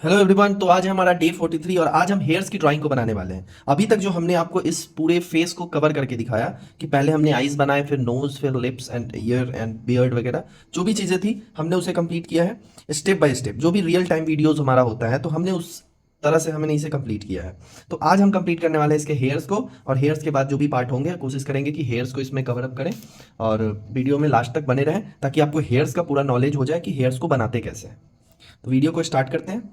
Hello everyone. तो आज है हमारा डे 43 और आज हम हेयर्स की ड्राइंग को बनाने वाले हैं। अभी तक जो हमने आपको इस पूरे फेस को कवर करके दिखाया कि पहले हमने आईज बनाए, फिर नोज, फिर lips and year and beard वगैरह जो भी चीज़ें थी हमने उसे कंप्लीट किया है स्टेप बाय स्टेप। जो भी रियल टाइम वीडियोज हमारा होता है तो हमने उस तरह से हमने इसे कंप्लीट किया है। तो आज हम कंप्लीट करने वाले हैं इसके हेयर्स को, और हेयर्स के बाद जो भी पार्ट होंगे कोशिश करेंगे कि हेयर्स को इसमें कवर अप करें और वीडियो में लास्ट तक बने रहें ताकि आपको हेयर्स का पूरा नॉलेज हो जाए कि हेयर्स को बनाते कैसे हैं। तो वीडियो को स्टार्ट करते हैं।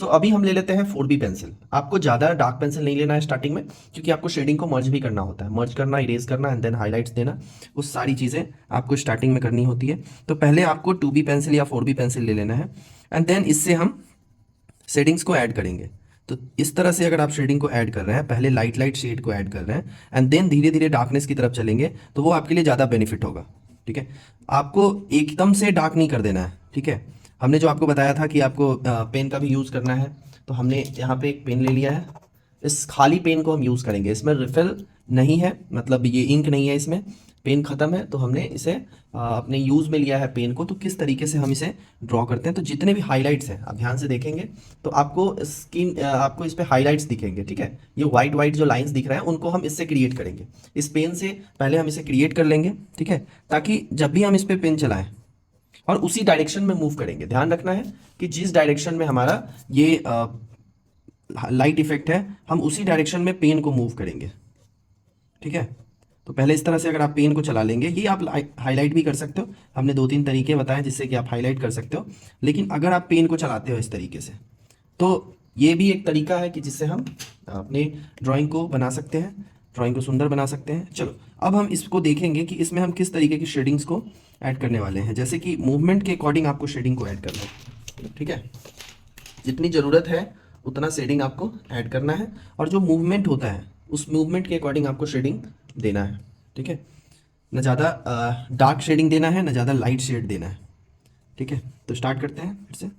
अभी हम ले लेते हैं 4B पेंसिल। आपको ज़्यादा डार्क पेंसिल नहीं लेना है स्टार्टिंग में, क्योंकि आपको शेडिंग को मर्ज भी करना होता है, मर्ज करना, इरेज करना एंड देन हाईलाइट्स देना, वो सारी चीज़ें आपको स्टार्टिंग में करनी होती है। तो पहले आपको 2B पेंसिल या 4B पेंसिल ले लेना है एंड देन इससे हम शेडिंग्स को ऐड करेंगे। तो इस तरह से अगर आप शेडिंग को ऐड कर रहे हैं, पहले लाइट लाइट शेड को ऐड कर रहे हैं एंड देन धीरे धीरे डार्कनेस की तरफ चलेंगे, तो वो आपके लिए ज़्यादा बेनिफिट होगा। ठीक है, आपको एकदम से डार्क नहीं कर देना है। ठीक है, हमने जो आपको बताया था कि आपको पेन का भी यूज़ करना है, तो हमने यहाँ पे एक पेन ले लिया है। इस खाली पेन को हम यूज़ करेंगे, इसमें रिफिल नहीं है, मतलब ये इंक नहीं है, इसमें पेन ख़त्म है, तो हमने इसे अपने यूज़ में लिया है पेन को। तो किस तरीके से हम इसे ड्रॉ करते हैं, तो जितने भी हाइलाइट्स हैं आप ध्यान से देखेंगे तो आपको इस पे हाइलाइट्स दिखेंगे। ठीक है, ये वाइट वाइट जो लाइंस दिख रहे हैं उनको हम इससे क्रिएट करेंगे। इस पेन से पहले हम इसे क्रिएट कर लेंगे। ठीक है, ताकि जब भी हम इस पे पेन चलाएं और उसी डायरेक्शन में मूव करेंगे, ध्यान रखना है कि जिस डायरेक्शन में हमारा ये लाइट इफेक्ट है हम उसी डायरेक्शन में पेन को मूव करेंगे। ठीक है, तो पहले इस तरह से अगर आप पेन को चला लेंगे, ये आप हाईलाइट भी कर सकते हो, हमने दो तीन तरीके बताए जिससे कि आप हाईलाइट कर सकते हो। लेकिन अगर आप पेन को चलाते हो इस तरीके से, तो ये भी एक तरीका है कि जिससे हम अपने ड्राइंग को बना सकते हैं, ड्राइंग को सुंदर बना सकते हैं। चलो, अब हम इसको देखेंगे कि इसमें हम किस तरीके की शेडिंग्स को ऐड करने वाले हैं। जैसे कि मूवमेंट के अकॉर्डिंग आपको शेडिंग को ऐड करना है। ठीक है, जितनी ज़रूरत है उतना शेडिंग आपको ऐड करना है, और जो मूवमेंट होता है उस मूवमेंट के अकॉर्डिंग आपको शेडिंग देना है। ठीक है, न ज़्यादा डार्क शेडिंग देना है, न ज़्यादा लाइट शेड देना है। ठीक है, तो स्टार्ट करते हैं फिर से।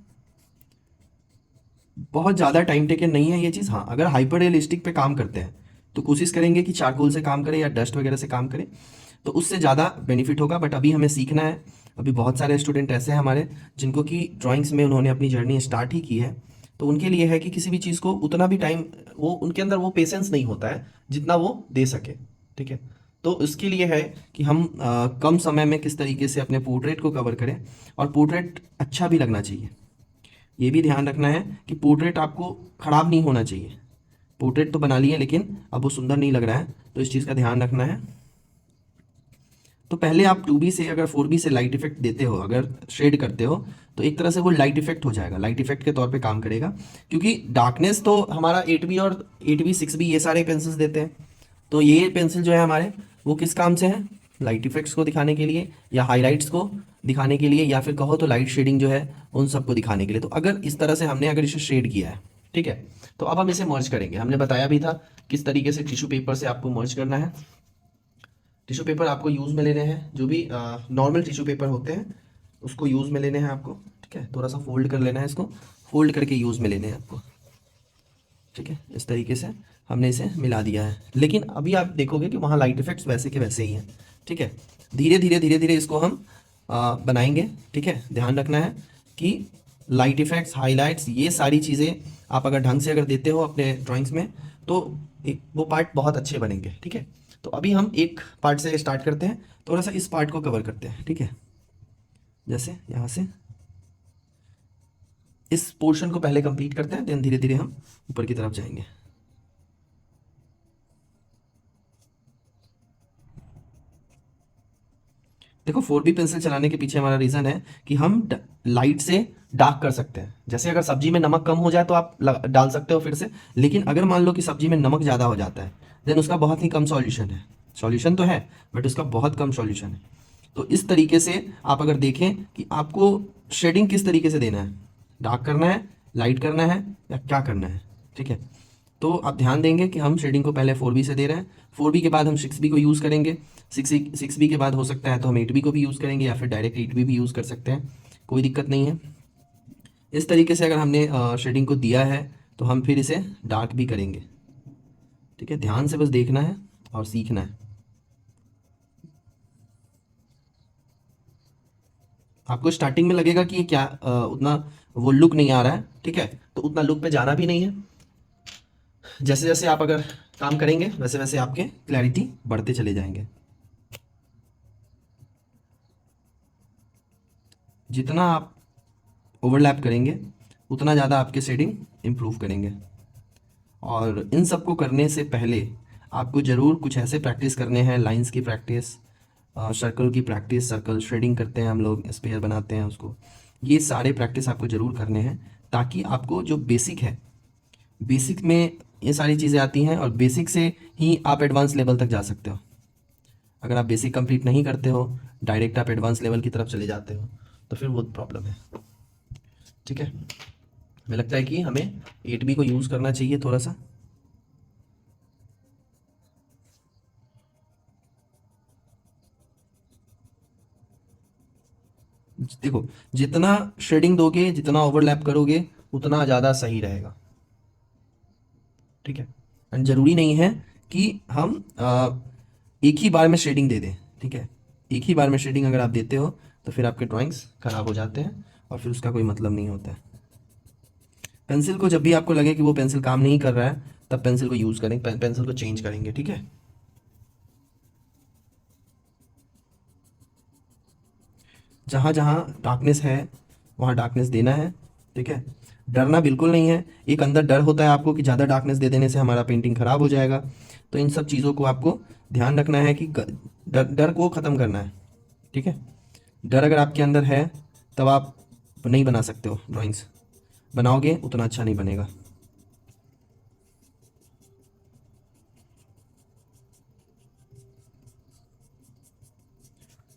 बहुत ज़्यादा टाइम टेकन नहीं है ये चीज़। हाँ, अगर हाइपर रियलिस्टिक पे काम करते हैं तो कोशिश करेंगे कि चारकोल से काम करें या डस्ट वगैरह से काम करें, तो उससे ज़्यादा बेनिफिट होगा। बट अभी हमें सीखना है। अभी बहुत सारे स्टूडेंट ऐसे हैं हमारे जिनको कि ड्राइंग्स में उन्होंने अपनी जर्नी स्टार्ट ही की है, तो उनके लिए है कि किसी भी चीज़ को उतना भी टाइम, वो उनके अंदर वो पेशेंस नहीं होता है जितना वो दे सके। ठीक है, तो इसके लिए है कि हम कम समय में किस तरीके से अपने पोर्ट्रेट को कवर करें, और पोर्ट्रेट अच्छा भी लगना चाहिए। ये भी ध्यान रखना है कि पोर्ट्रेट आपको ख़राब नहीं होना चाहिए। पोर्ट्रेट तो बना लिए लेकिन अब वो सुंदर नहीं लग रहा है, तो इस चीज़ का ध्यान रखना है। तो पहले आप 2B से अगर 4B से लाइट इफेक्ट देते हो, अगर शेड करते हो, तो एक तरह से वो लाइट इफेक्ट हो जाएगा, लाइट इफेक्ट के तौर पे काम करेगा। क्योंकि डार्कनेस तो हमारा 8B और 8B 6B ये सारे पेंसिल्स देते हैं। तो ये पेंसिल जो है हमारे, वो किस काम से है, लाइट इफेक्ट्स को दिखाने के लिए या हाईलाइट्स को दिखाने के लिए, या फिर कहो तो लाइट शेडिंग जो है उन सबको दिखाने के लिए। तो अगर इस तरह से हमने अगर इसे शेड किया है, ठीक है, तो अब हम इसे मर्ज करेंगे। हमने बताया भी था किस तरीके से टिश्यू पेपर से आपको मर्ज करना है। टिश्यू पेपर आपको यूज़ में लेने हैं, जो भी नॉर्मल टिश्यू पेपर होते हैं उसको यूज़ में लेने हैं आपको। ठीक है, थोड़ा सा फोल्ड कर लेना है, इसको फोल्ड करके यूज़ में लेने हैं आपको। ठीक है, इस तरीके से हमने इसे मिला दिया है। लेकिन अभी आप देखोगे कि वहाँ लाइट इफेक्ट्स वैसे के वैसे ही हैं। ठीक है, धीरे धीरे इसको हम बनाएंगे। ठीक है, ध्यान रखना है कि लाइट इफेक्ट्स, हाईलाइट्स, ये सारी चीज़ें आप अगर ढंग से अगर देते हो अपने ड्राइंग्स में, तो वो पार्ट बहुत अच्छे बनेंगे। ठीक है, तो अभी हम एक पार्ट से स्टार्ट करते हैं, थोड़ा सा इस पार्ट को कवर करते हैं। ठीक है, जैसे यहाँ से इस पोर्शन को पहले कंप्लीट करते हैं, देन धीरे धीरे हम ऊपर की तरफ जाएंगे। देखो, 4B पेंसिल चलाने के पीछे हमारा रीज़न है कि हम लाइट से डार्क कर सकते हैं। जैसे अगर सब्जी में नमक कम हो जाए तो आप डाल सकते हो फिर से, लेकिन अगर मान लो कि सब्जी में नमक ज़्यादा हो जाता है, देन उसका बहुत ही कम सॉल्यूशन है। सॉल्यूशन तो है बट उसका बहुत कम सॉल्यूशन है। तो इस तरीके से आप अगर देखें कि आपको शेडिंग किस तरीके से देना है, डार्क करना है, लाइट करना है, या क्या करना है। ठीक है, तो आप ध्यान देंगे कि हम शेडिंग को पहले 4B से दे रहे हैं, 4B के बाद हम 6B को यूज़ करेंगे, 6B के बाद हो सकता है तो हम 8B को भी यूज़ करेंगे, या फिर डायरेक्ट 8B भी यूज़ कर सकते हैं, कोई दिक्कत नहीं है। इस तरीके से अगर हमने शेडिंग को दिया है तो हम फिर इसे डार्क भी करेंगे। ठीक है, ध्यान से बस देखना है और सीखना है। आपको स्टार्टिंग में लगेगा कि ये क्या उतना वो लुक नहीं आ रहा है, ठीक है, तो उतना लुक पे जाना भी नहीं है। जैसे जैसे आप अगर काम करेंगे वैसे वैसे आपके क्लैरिटी बढ़ते चले जाएंगे। जितना आप ओवरलैप करेंगे उतना ज़्यादा आपके शेडिंग इम्प्रूव करेंगे। और इन सब को करने से पहले आपको ज़रूर कुछ ऐसे प्रैक्टिस करने हैं, लाइंस की प्रैक्टिस, सर्कल की प्रैक्टिस, सर्कल शेडिंग करते हैं हम लोग, स्पेयर बनाते हैं उसको, ये सारे प्रैक्टिस आपको ज़रूर करने हैं ताकि आपको जो बेसिक है, बेसिक में ये सारी चीज़ें आती हैं और बेसिक से ही आप एडवांस लेवल तक जा सकते हो। अगर आप बेसिक कंप्लीट नहीं करते हो, डायरेक्ट आप एडवांस लेवल की तरफ चले जाते हो, तो फिर वो प्रॉब्लम है। ठीक है, हमें लगता है कि हमें 8B को यूज़ करना चाहिए थोड़ा सा। देखो, जितना शेडिंग दोगे, जितना ओवरलैप करोगे, उतना ज़्यादा सही रहेगा। ठीक है, एंड ज़रूरी नहीं है कि हम एक ही बार में शेडिंग दे दें। ठीक है, एक ही बार में शेडिंग अगर आप देते हो तो फिर आपके ड्राइंग्स ख़राब हो जाते हैं और फिर उसका कोई मतलब नहीं होता है। पेंसिल को जब भी आपको लगे कि वो पेंसिल काम नहीं कर रहा है, तब पेंसिल को यूज़ करें, पेंसिल को चेंज करेंगे। ठीक है, जहाँ जहाँ डार्कनेस है वहाँ डार्कनेस देना है। ठीक है, डरना बिल्कुल नहीं है। एक अंदर डर होता है आपको कि ज़्यादा डार्कनेस दे देने से हमारा पेंटिंग ख़राब हो जाएगा, तो इन सब चीज़ों को आपको ध्यान रखना है कि डर डर को ख़त्म करना है। ठीक है, डर अगर आपके अंदर है तब आप नहीं बना सकते हो ड्राइंग्स, बनाओगे उतना अच्छा नहीं बनेगा।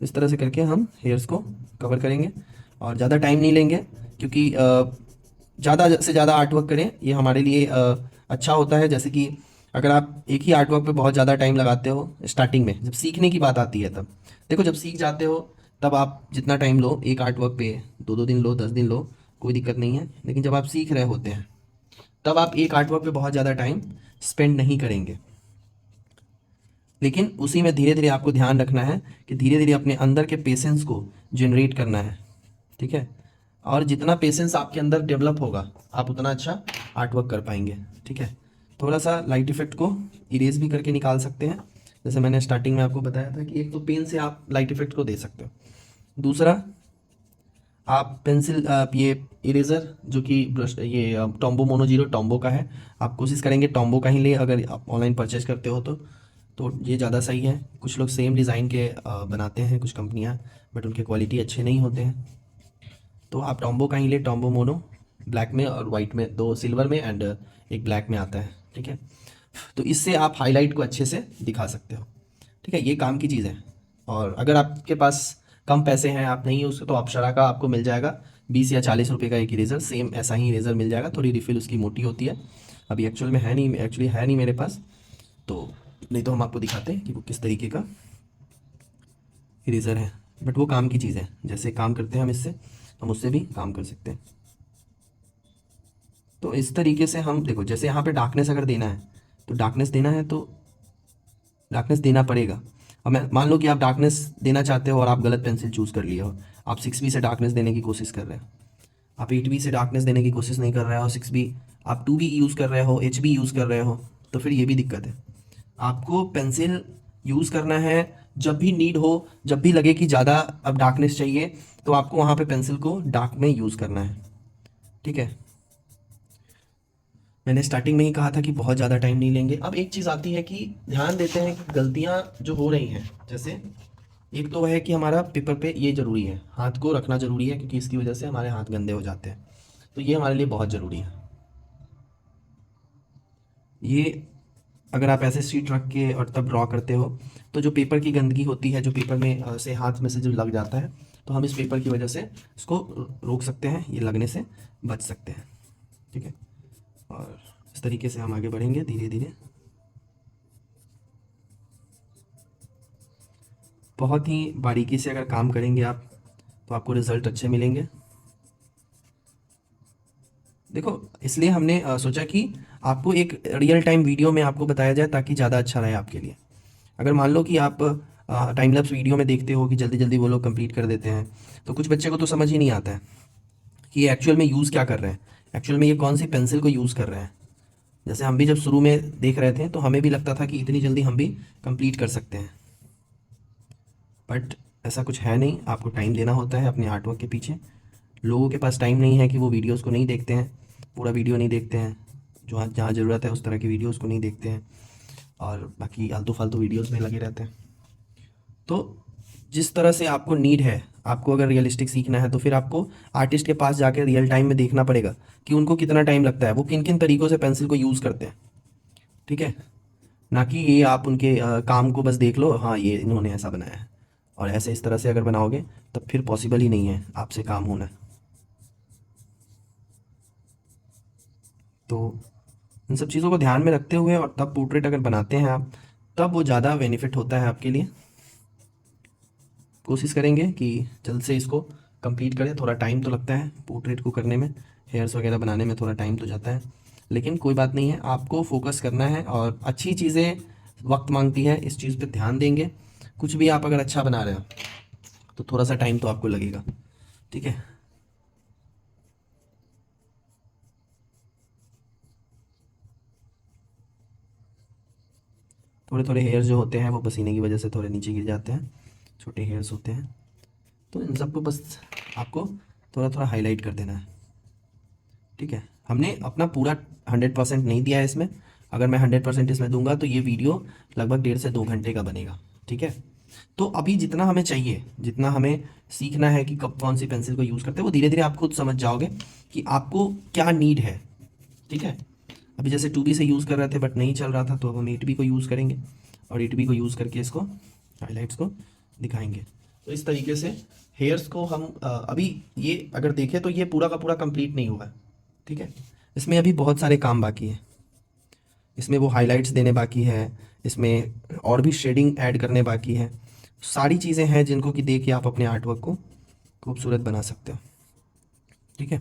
इस तरह से करके हम हेयर्स को कवर करेंगे और ज़्यादा टाइम नहीं लेंगे, क्योंकि ज़्यादा से ज़्यादा आर्ट वर्क करें ये हमारे लिए अच्छा होता है। जैसे कि अगर आप एक ही आर्ट वर्क पे बहुत ज़्यादा टाइम लगाते हो स्टार्टिंग में, जब सीखने की बात आती है तब देखो, जब सीख जाते हो तब आप जितना टाइम लो एक आर्ट वर्क पे, 2-2 दिन लो, 10 दिन लो, कोई दिक्कत नहीं है। लेकिन जब आप सीख रहे होते हैं तब आप एक आर्ट वर्क पे बहुत ज़्यादा टाइम स्पेंड नहीं करेंगे। लेकिन उसी में धीरे धीरे आपको ध्यान रखना है कि धीरे धीरे अपने अंदर के पेशेंस को जनरेट करना है। ठीक है, और जितना पेशेंस आपके अंदर डेवलप होगा आप उतना अच्छा आर्ट वर्क कर पाएंगे। ठीक है, थोड़ा सा लाइट इफेक्ट को इरेज भी करके निकाल सकते हैं, जैसे मैंने स्टार्टिंग में आपको बताया था कि एक तो पेन से आप लाइट इफेक्ट को दे सकते हो, दूसरा आप पेंसिल, आप ये इरेज़र जो कि ब्रश, ये टॉम्बो मोनो जीरो टॉम्बो का है, आप कोशिश करेंगे टॉम्बो का ही ले अगर आप ऑनलाइन परचेज करते हो तो ये ज़्यादा सही है। कुछ लोग सेम डिज़ाइन के बनाते हैं कुछ कंपनियां, बट उनके क्वालिटी अच्छे नहीं होते हैं, तो आप टॉम्बो का ही ले, टॉम्बो मोनो, ब्लैक में और वाइट में, दो सिल्वर में एंड एक ब्लैक में आता है। ठीक है, तो इससे आप हाईलाइट को अच्छे से दिखा सकते हो। ठीक है, ये काम की चीज़ है। और अगर आपके पास कम पैसे हैं, आप नहीं यूज़, तो अप्सरा का आपको मिल जाएगा 20 या 40 रुपये का एक इरेज़र, सेम ऐसा ही इरेज़र मिल जाएगा, थोड़ी रिफिल उसकी मोटी होती है। अभी एक्चुअली है नहीं मेरे पास, तो नहीं तो हम आपको दिखाते हैं कि वो किस तरीके का इरेज़र है। बट वो काम की चीज़ है, जैसे काम करते हैं हम इससे, हम उससे भी काम कर सकते हैं। तो इस तरीके से हम देखो, जैसे यहाँ पे डार्कनेस अगर देना है तो डार्कनेस देना है तो डार्कनेस देना पड़ेगा। अब मैं मान लो कि आप डार्कनेस देना चाहते हो और आप गलत पेंसिल चूज़ कर लिए हो, आप 6B से डार्कनेस देने की कोशिश कर रहे हो, आप 8B से डार्कनेस देने की कोशिश नहीं कर रहे हो, 6B, आप 2B यूज़ कर रहे हो, HB यूज़ कर रहे हो, तो फिर ये भी दिक्कत है। आपको पेंसिल यूज़ करना है जब भी नीड हो, जब भी लगे कि ज़्यादा अब डार्कनेस चाहिए, तो आपको वहाँ पे पेंसिल को डार्क में यूज़ करना है। ठीक है, मैंने स्टार्टिंग में ही कहा था कि बहुत ज़्यादा टाइम नहीं लेंगे। अब एक चीज़ आती है कि ध्यान देते हैं कि गलतियाँ जो हो रही हैं, जैसे एक तो वह है कि हमारा पेपर पे ये ज़रूरी है, हाथ को रखना ज़रूरी है, क्योंकि इसकी वजह से हमारे हाथ गंदे हो जाते हैं, तो ये हमारे लिए बहुत ज़रूरी है। ये अगर आप ऐसे शीट रख के और तब ड्रॉ करते हो तो जो पेपर की गंदगी होती है, जो पेपर में से हाथ में से जो लग जाता है, तो हम इस पेपर की वजह से इसको रोक सकते हैं, ये लगने से बच सकते हैं। ठीक है, और इस तरीके से हम आगे बढ़ेंगे धीरे धीरे। बहुत ही बारीकी से अगर काम करेंगे आप तो आपको रिज़ल्ट अच्छे मिलेंगे। देखो, इसलिए हमने सोचा कि आपको एक रियल टाइम वीडियो में आपको बताया जाए ताकि ज़्यादा अच्छा रहे आपके लिए। अगर मान लो कि आप टाइम लैप्स वीडियो में देखते हो कि जल्दी जल्दी वो लोग कंप्लीट कर देते हैं, तो कुछ बच्चे को तो समझ ही नहीं आता है कि ये एक्चुअल में यूज़ क्या कर रहे हैं, एक्चुअल में ये कौन सी पेंसिल को यूज़ कर रहे हैं। जैसे हम भी जब शुरू में देख रहे थे तो हमें भी लगता था कि इतनी जल्दी हम भी कंप्लीट कर सकते हैं, बट ऐसा कुछ है नहीं। आपको टाइम देना होता है अपने आर्ट वर्क के पीछे। लोगों के पास टाइम नहीं है कि वो वीडियोस को नहीं देखते हैं, पूरा वीडियो नहीं देखते हैं, जो जहाँ ज़रूरत है उस तरह की वीडियोस को नहीं देखते हैं, और बाकी आलतू फालतू वीडियोस में लगे रहते हैं। तो जिस तरह से आपको नीड है, आपको अगर रियलिस्टिक सीखना है तो फिर आपको आर्टिस्ट के पास जाकर रियल टाइम में देखना पड़ेगा कि उनको कितना टाइम लगता है, वो किन किन तरीक़ों से पेंसिल को यूज़ करते हैं। ठीक है, ना कि ये आप उनके काम को बस देख लो, हाँ ये इन्होंने ऐसा बनाया है, और ऐसे इस तरह से अगर बनाओगे तब फिर पॉसिबल ही नहीं है आपसे काम होना। तो इन सब चीज़ों को ध्यान में रखते हुए और तब पोर्ट्रेट अगर बनाते हैं आप, तब वो ज़्यादा बेनिफिट होता है आपके लिए। कोशिश करेंगे कि जल्द से इसको कंप्लीट करें। थोड़ा टाइम तो लगता है पोर्ट्रेट को करने में, हेयर्स वगैरह बनाने में थोड़ा टाइम तो जाता है, लेकिन कोई बात नहीं है, आपको फोकस करना है और अच्छी चीज़ें वक्त मांगती है, इस चीज़ पे ध्यान देंगे। कुछ भी आप अगर अच्छा बना रहे हो तो थोड़ा सा टाइम तो आपको लगेगा। ठीक है, थोड़े थोड़े हेयर्स जो होते हैं वो पसीने की वजह से थोड़े नीचे गिर जाते हैं, छोटे हेयर्स होते हैं, तो इन सबको बस आपको थोड़ा थोड़ा हाईलाइट कर देना है। ठीक है, हमने अपना पूरा 100% नहीं दिया है इसमें। अगर मैं 100% इसमें दूंगा तो ये वीडियो लगभग 1.5 से 2 घंटे का बनेगा। ठीक है, तो अभी जितना हमें चाहिए, जितना हमें सीखना है कि कब कौन सी पेंसिल को यूज़ करते हैं, वो धीरे धीरे आप खुद समझ जाओगे कि आपको क्या नीड है। ठीक है, अभी जैसे 2B से यूज़ कर रहे थे बट नहीं चल रहा था, तो अब हम 8B को यूज़ करेंगे और 8B को यूज़ करके इसको हाईलाइट्स को दिखाएंगे। तो इस तरीके से हेयर्स को हम अभी ये अगर देखें तो ये पूरा का पूरा कंप्लीट नहीं हुआ है। ठीक है, इसमें अभी बहुत सारे काम बाकी हैं। इसमें वो हाइलाइट्स देने बाकी है, इसमें और भी शेडिंग ऐड करने बाकी है, सारी चीज़ें हैं जिनको कि देख के आप अपने आर्ट वर्क को खूबसूरत बना सकते हो। ठीक है,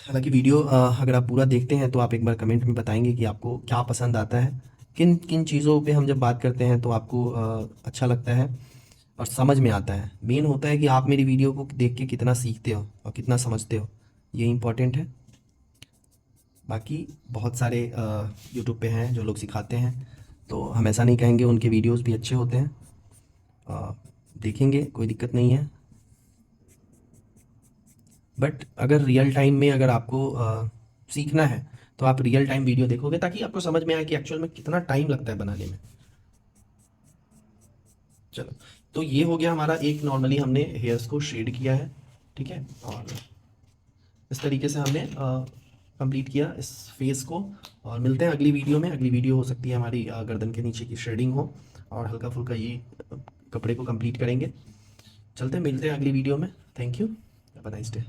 हालांकि वीडियो अगर आप पूरा देखते हैं तो आप एक बार कमेंट में बताएंगे कि आपको क्या पसंद आता है, किन किन चीज़ों पे हम जब बात करते हैं तो आपको अच्छा लगता है और समझ में आता है। मेन होता है कि आप मेरी वीडियो को देख के कितना सीखते हो और कितना समझते हो, ये इम्पॉर्टेंट है। बाकी बहुत सारे यूट्यूब पे हैं जो लोग सिखाते हैं, तो हम ऐसा नहीं कहेंगे, उनके वीडियोस भी अच्छे होते हैं, अ, देखेंगे, कोई दिक्कत नहीं है। बट अगर रियल टाइम में अगर आपको सीखना है तो आप रियल टाइम वीडियो देखोगे ताकि आपको समझ में आए कि एक्चुअल में कितना टाइम लगता है बनाने में। चलो, तो ये हो गया हमारा एक, नॉर्मली हमने हेयर्स को शेड किया है। ठीक है, और इस तरीके से हमने कंप्लीट किया इस फेस को। और मिलते हैं अगली वीडियो में। अगली वीडियो हो सकती है हमारी गर्दन के नीचे की शेडिंग हो और हल्का फुल्का ये कपड़े को कंप्लीट करेंगे। चलते हैं, मिलते हैं अगली वीडियो में। Thank you, have a nice day.